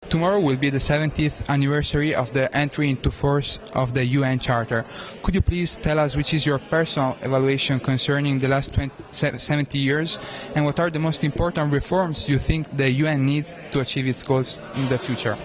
Tomorrow will be the 70th anniversary of the entry into force of the UN Charter. Could you please tell us which is your personal evaluation concerning the last 70 years, and what are the most important reforms you think the UN needs to achieve its goals in the future?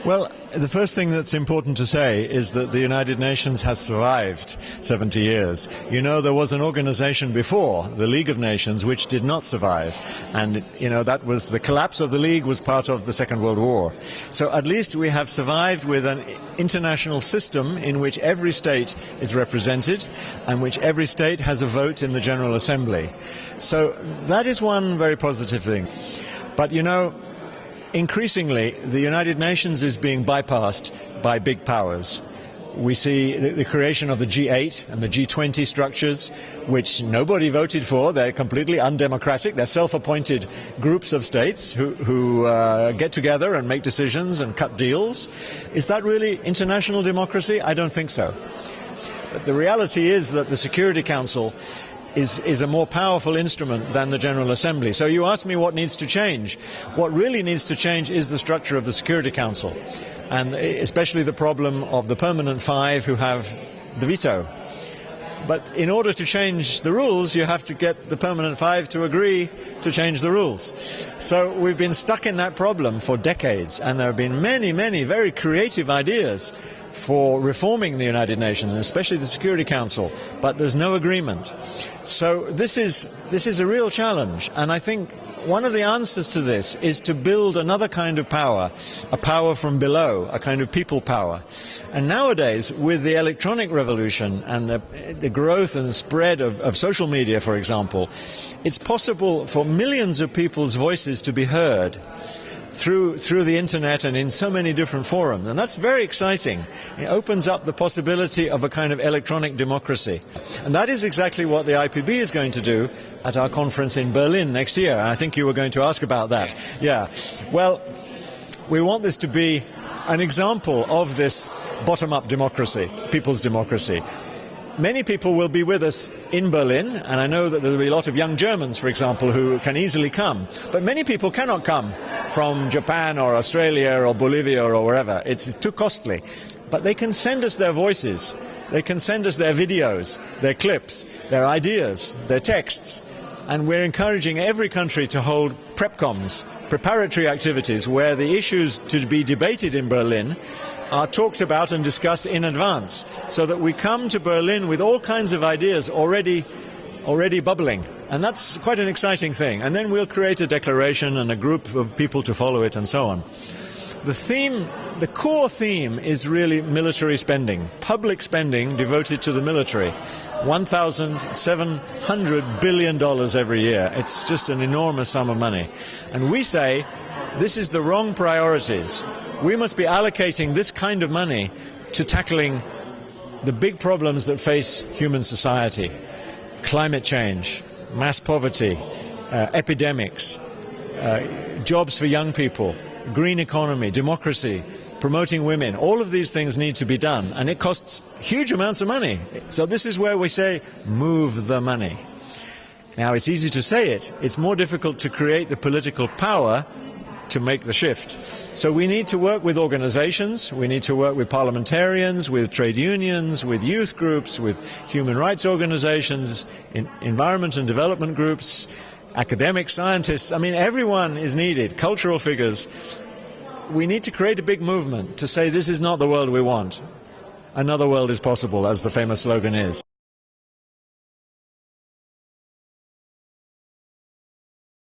Well, the first thing that's important to say is that the United Nations has survived 70 years. You know, there was an organization before, the League of Nations, which did not survive. And, that was the collapse of the League was part of the Second World War. So at least we have survived with an international system in which every state is represented and which every state has a vote in the General Assembly. So that is one very positive thing. But, increasingly, the United Nations is being bypassed by big powers. We see the creation of the G8 and the G20 structures, which nobody voted for. They're completely undemocratic. They're self-appointed groups of states who get together and make decisions and cut deals. Is that really international democracy? I don't think so. But the reality is that the Security Council is a more powerful instrument than the General Assembly. So you ask me what needs to change. What really needs to change is the structure of the Security Council, and especially the problem of the permanent five who have the veto. But in order to change the rules, you have to get the permanent five to agree to change the rules. So we've been stuck in that problem for decades, and there have been many, many very creative ideas for reforming the United Nations, and especially the Security Council, but there's no agreement. So this is a real challenge, and I think one of the answers to this is to build another kind of power, a power from below, a kind of people power. And nowadays, with the electronic revolution and the growth and the spread of social media, for example, it's possible for millions of people's voices to be heard through the internet and in so many different forums, and that's very exciting. It opens up the possibility of a kind of electronic democracy, and that is exactly what the IPB is going to do at our conference in Berlin next year. I think you were going to ask about that. Yeah, well, we want this to be an example of this bottom-up democracy, people's democracy. Many people will be with us in Berlin, and I know that there will be a lot of young Germans, for example, who can easily come. But many people cannot come from Japan or Australia or Bolivia or wherever. It's too costly. But they can send us their voices. They can send us their videos, their clips, their ideas, their texts. And we're encouraging every country to hold prepcoms, preparatory activities, where the issues to be debated in Berlin are talked about and discussed in advance, so that we come to Berlin with all kinds of ideas already bubbling. And that's quite an exciting thing. And then we'll create a declaration and a group of people to follow it and so on. The core theme is really military spending, public spending devoted to the military. $1,700 billion every year. It's just an enormous sum of money. And we say this is the wrong priorities. We must be allocating this kind of money to tackling the big problems that face human society: climate change, mass poverty, epidemics, jobs for young people, green economy, democracy, promoting women. All of these things need to be done, and it costs huge amounts of money. So this is where we say, move the money. Now, it's easy to say it. It's more difficult to create the political power to make the shift. So we need to work with organizations, we need to work with parliamentarians, with trade unions, with youth groups, with human rights organizations, environment and development groups, academics, scientists. I mean, everyone is needed, cultural figures. We need to create a big movement to say this is not the world we want. Another world is possible, as the famous slogan is.